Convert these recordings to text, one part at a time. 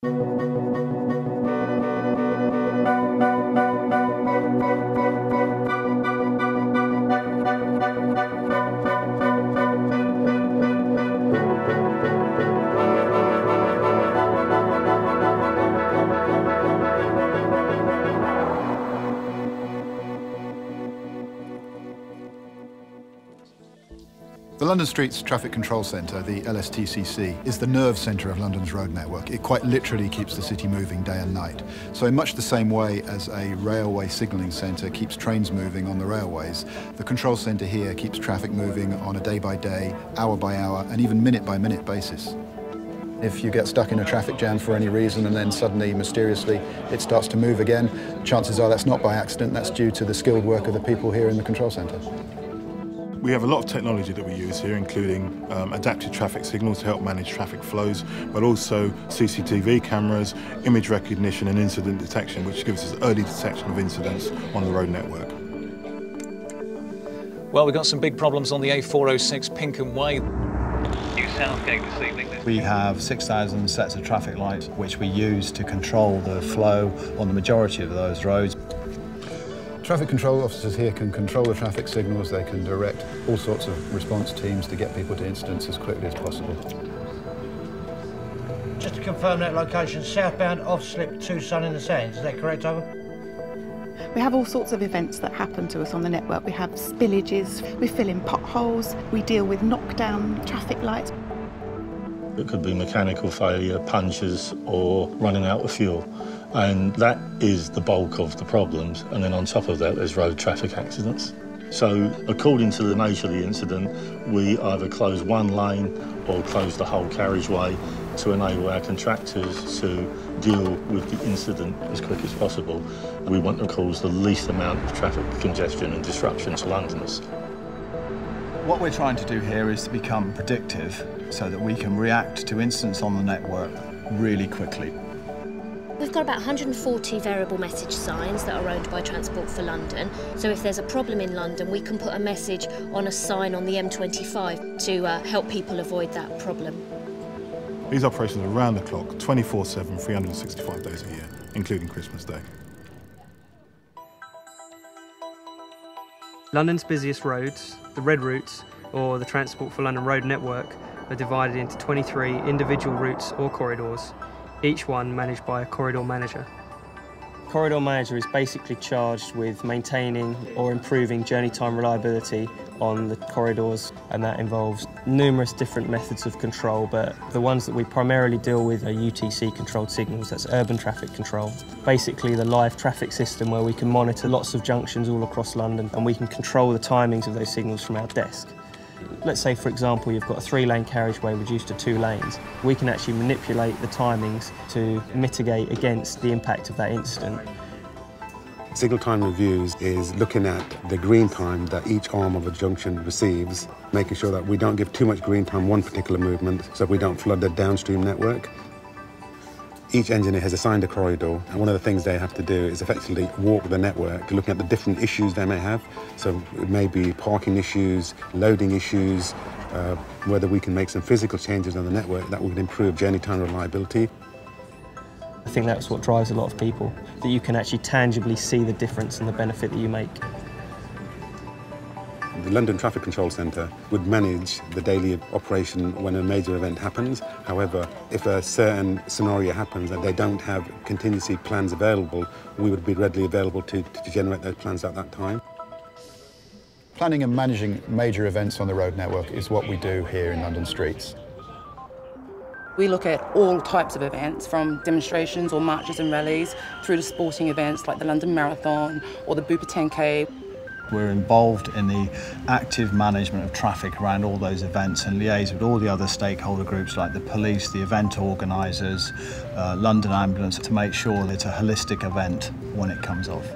The London Streets Traffic Control Centre, the LSTCC, is the nerve centre of London's road network. It quite literally keeps the city moving day and night. So in much the same way as a railway signalling centre keeps trains moving on the railways, the control centre here keeps traffic moving on a day-by-day, hour-by-hour and even minute-by-minute basis. If you get stuck in a traffic jam for any reason and then suddenly, mysteriously, it starts to move again, chances are that's not by accident, that's due to the skilled work of the people here in the control centre. We have a lot of technology that we use here, including adaptive traffic signals to help manage traffic flows, but also CCTV cameras, image recognition and incident detection, which gives us early detection of incidents on the road network. Well, we've got some big problems on the A406 Pinkham Way. New Southgate this evening. We have 6,000 sets of traffic lights which we use to control the flow on the majority of those roads. Traffic control officers here can control the traffic signals, they can direct all sorts of response teams to get people to incidents as quickly as possible. Just to confirm that location, southbound off-slip to Sun in the Sands, is that correct, over? We have all sorts of events that happen to us on the network. We have spillages, we fill in potholes, we deal with knockdown traffic lights. It could be mechanical failure, punctures or running out of fuel. And that is the bulk of the problems. And then on top of that, there's road traffic accidents. So according to the nature of the incident, we either close one lane or close the whole carriageway to enable our contractors to deal with the incident as quick as possible. We want to cause the least amount of traffic congestion and disruption to Londoners. What we're trying to do here is to become predictive so that we can react to incidents on the network really quickly. We've got about 140 variable message signs that are owned by Transport for London. So if there's a problem in London, we can put a message on a sign on the M25 to help people avoid that problem. These operations are around the clock, 24/7, 365 days a year, including Christmas Day. London's busiest roads, the red routes, or the Transport for London road network, are divided into 23 individual routes or corridors, each one managed by a corridor manager. Corridor manager is basically charged with maintaining or improving journey time reliability on the corridors, and that involves numerous different methods of control, but the ones that we primarily deal with are UTC controlled signals, that's urban traffic control. Basically the live traffic system where we can monitor lots of junctions all across London and we can control the timings of those signals from our desk. Let's say, for example, you've got a 3-lane carriageway reduced to 2 lanes. We can actually manipulate the timings to mitigate against the impact of that incident. Signal time reviews is looking at the green time that each arm of a junction receives, making sure that we don't give too much green time one particular movement so we don't flood the downstream network. Each engineer has assigned a corridor, and one of the things they have to do is effectively walk the network, looking at the different issues they may have. So it may be parking issues, loading issues, whether we can make some physical changes on the network that would improve journey time reliability. I think that's what drives a lot of people, that you can actually tangibly see the difference and the benefit that you make. The London Traffic Control Centre would manage the daily operation when a major event happens. However, if a certain scenario happens and they don't have contingency plans available, we would be readily available to generate those plans at that time. Planning and managing major events on the road network is what we do here in London Streets. We look at all types of events, from demonstrations or marches and rallies through to sporting events like the London Marathon or the Bupa 10K. We're involved in the active management of traffic around all those events and liaise with all the other stakeholder groups like the police, the event organisers, London Ambulance, to make sure that it's a holistic event when it comes off.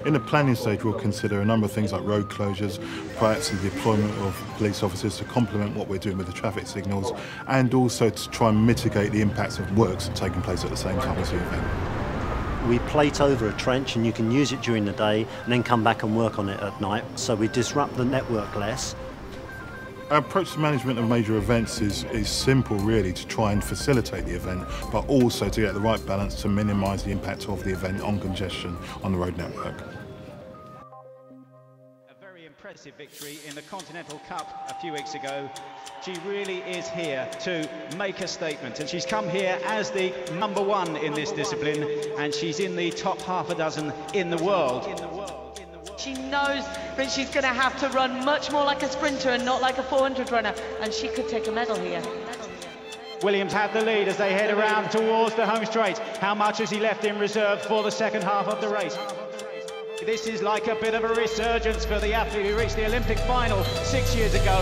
In the planning stage, we'll consider a number of things like road closures, proactive deployment of police officers to complement what we're doing with the traffic signals, and also to try and mitigate the impacts of works taking place at the same time as the event. We plate over a trench and you can use it during the day and then come back and work on it at night, so we disrupt the network less. Our approach to management of major events is simple, really, to try and facilitate the event, but also to get the right balance to minimise the impact of the event on congestion on the road network. A very impressive victory in the Continental Cup a few weeks ago. She really is here to make a statement, and she's come here as the #1 in this discipline, and she's in the top half a dozen in the world. She knows that she's going to have to run much more like a sprinter and not like a 400 runner, and she could take a medal here. Williams had the lead as they head around towards the home straight. How much has he left in reserve for the second half of the race? This is like a bit of a resurgence for the athlete who reached the Olympic final 6 years ago.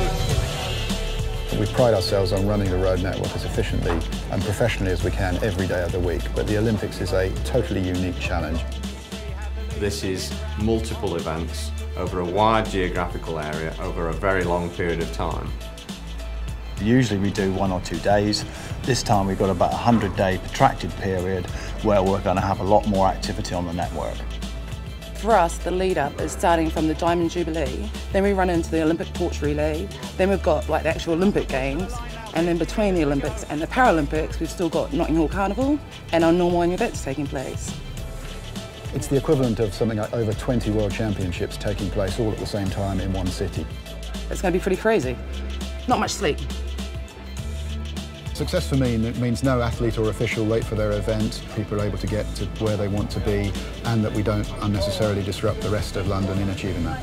We pride ourselves on running the road network as efficiently and professionally as we can every day of the week, but the Olympics is a totally unique challenge. This is multiple events over a wide geographical area over a very long period of time. Usually we do 1 or 2 days. This time we've got about a 100-day protracted period where we're going to have a lot more activity on the network. For us, the lead-up is starting from the Diamond Jubilee, then we run into the Olympic Torch Relay, then we've got like the actual Olympic Games, and then between the Olympics and the Paralympics, we've still got Notting Hill Carnival and our normal annual events taking place. It's the equivalent of something like over 20 World Championships taking place all at the same time in one city. It's going to be pretty crazy. Not much sleep. Success for me means no athlete or official late for their event, people are able to get to where they want to be, and that we don't unnecessarily disrupt the rest of London in achieving that.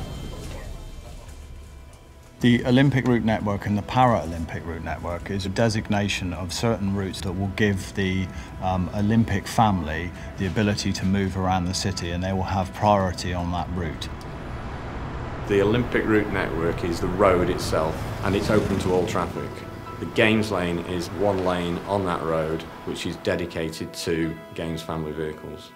The Olympic Route Network and the Paralympic Route Network is a designation of certain routes that will give the Olympic family the ability to move around the city, and they will have priority on that route. The Olympic Route Network is the road itself, and it's open to all traffic. The Games lane is one lane on that road which is dedicated to Games family vehicles.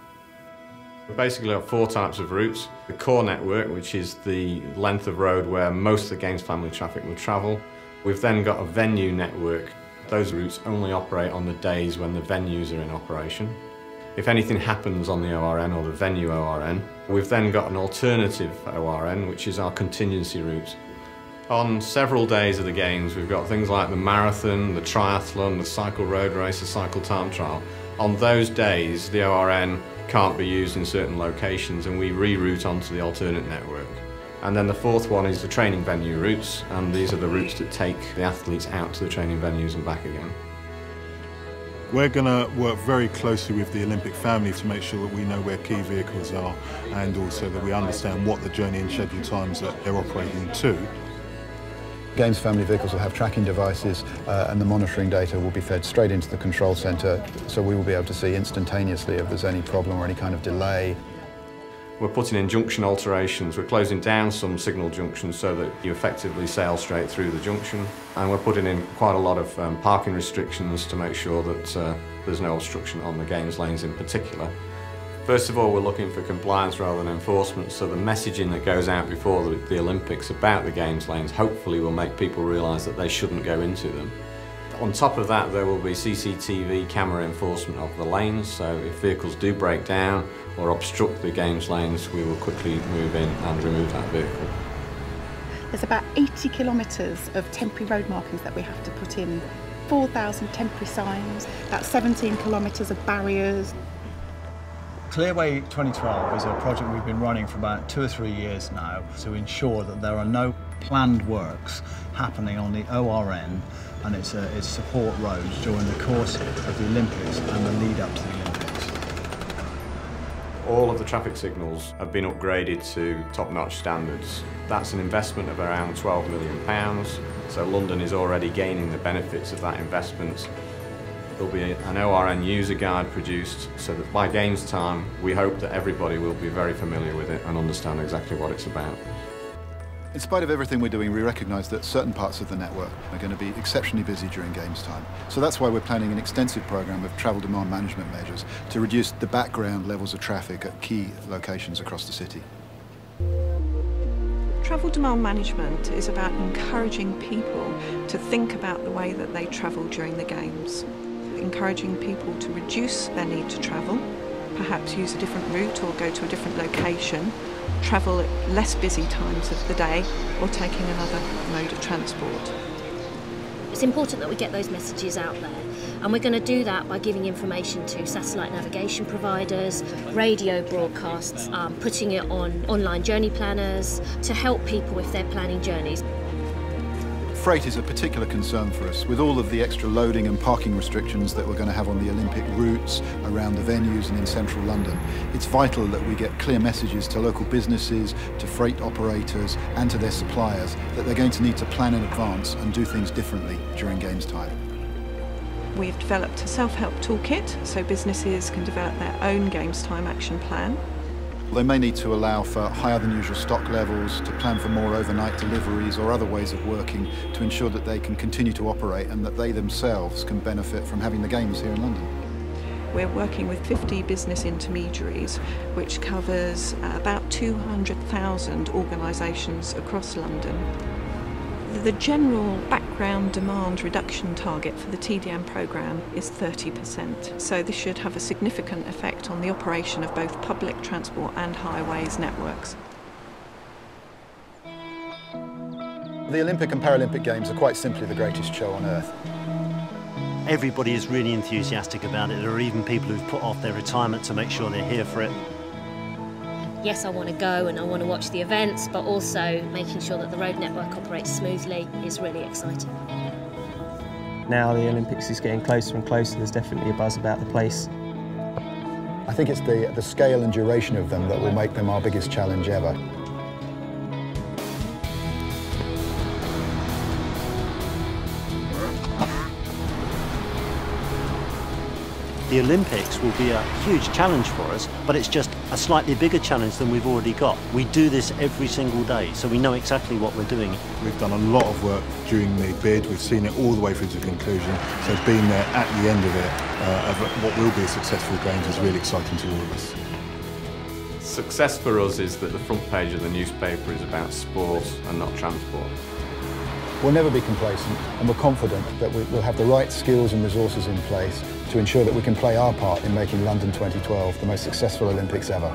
We basically have 4 types of routes. The core network, which is the length of road where most of the Games family traffic will travel. We've then got a venue network. Those routes only operate on the days when the venues are in operation. If anything happens on the ORN or the venue ORN, we've then got an alternative ORN, which is our contingency route. On several days of the Games, we've got things like the marathon, the triathlon, the cycle road race, the cycle time trial. On those days, the ORN can't be used in certain locations, and we reroute onto the alternate network. And then the 4th one is the training venue routes, and these are the routes that take the athletes out to the training venues and back again. We're going to work very closely with the Olympic family to make sure that we know where key vehicles are, and also that we understand what the journey and schedule times that they're operating to. Games family vehicles will have tracking devices and the monitoring data will be fed straight into the control centre, so we will be able to see instantaneously if there's any problem or any kind of delay. We're putting in junction alterations. We're closing down some signal junctions so that you effectively sail straight through the junction, and we're putting in quite a lot of parking restrictions to make sure that there's no obstruction on the Games lanes in particular. First of all, we're looking for compliance rather than enforcement, so the messaging that goes out before the Olympics about the Games lanes hopefully will make people realise that they shouldn't go into them. On top of that, there will be CCTV camera enforcement of the lanes, so if vehicles do break down or obstruct the Games lanes, we will quickly move in and remove that vehicle. There's about 80 kilometres of temporary road markings that we have to put in, 4,000 temporary signs, about 17 kilometres of barriers. Clearway 2012 is a project we've been running for about 2 or 3 years now to ensure that there are no planned works happening on the ORN and its support roads during the course of the Olympics and the lead up to the Olympics. All of the traffic signals have been upgraded to top-notch standards. That's an investment of around £12 million, so London is already gaining the benefits of that investment. There'll be an ORN user guide produced so that by Games time we hope that everybody will be very familiar with it and understand exactly what it's about. In spite of everything we're doing, we recognise that certain parts of the network are going to be exceptionally busy during Games time. So that's why we're planning an extensive programme of travel demand management measures to reduce the background levels of traffic at key locations across the city. Travel demand management is about encouraging people to think about the way that they travel during the Games. Encouraging people to reduce their need to travel, perhaps use a different route or go to a different location, travel at less busy times of the day or taking another mode of transport. It's important that we get those messages out there, and we're going to do that by giving information to satellite navigation providers, radio broadcasts, putting it on online journey planners to help people if they're planning journeys. Freight is a particular concern for us. With all of the extra loading and parking restrictions that we're going to have on the Olympic routes, around the venues and in central London, it's vital that we get clear messages to local businesses, to freight operators and to their suppliers that they're going to need to plan in advance and do things differently during games time. We've developed a self-help toolkit so businesses can develop their own games time action plan. They may need to allow for higher than usual stock levels, to plan for more overnight deliveries or other ways of working to ensure that they can continue to operate and that they themselves can benefit from having the games here in London. We're working with 50 business intermediaries, which covers about 200,000 organisations across London. The general background demand reduction target for the TDM programme is 30%, so this should have a significant effect on the operation of both public transport and highways networks. The Olympic and Paralympic Games are quite simply the greatest show on earth. Everybody is really enthusiastic about it. There are even people who've put off their retirement to make sure they're here for it. Yes, I want to go and I want to watch the events, but also making sure that the road network operates smoothly is really exciting. Now the Olympics is getting closer and closer, there's definitely a buzz about the place. I think it's the scale and duration of them that will make them our biggest challenge ever. The Olympics will be a huge challenge for us, but it's just a slightly bigger challenge than we've already got. We do this every single day, so we know exactly what we're doing. We've done a lot of work during the bid. We've seen it all the way through to conclusion. So being there at the end of it, of what will be a successful Games, is really exciting to all of us. Success for us is that the front page of the newspaper is about sport and not transport. We'll never be complacent, and we're confident that we'll have the right skills and resources in place to ensure that we can play our part in making London 2012 the most successful Olympics ever.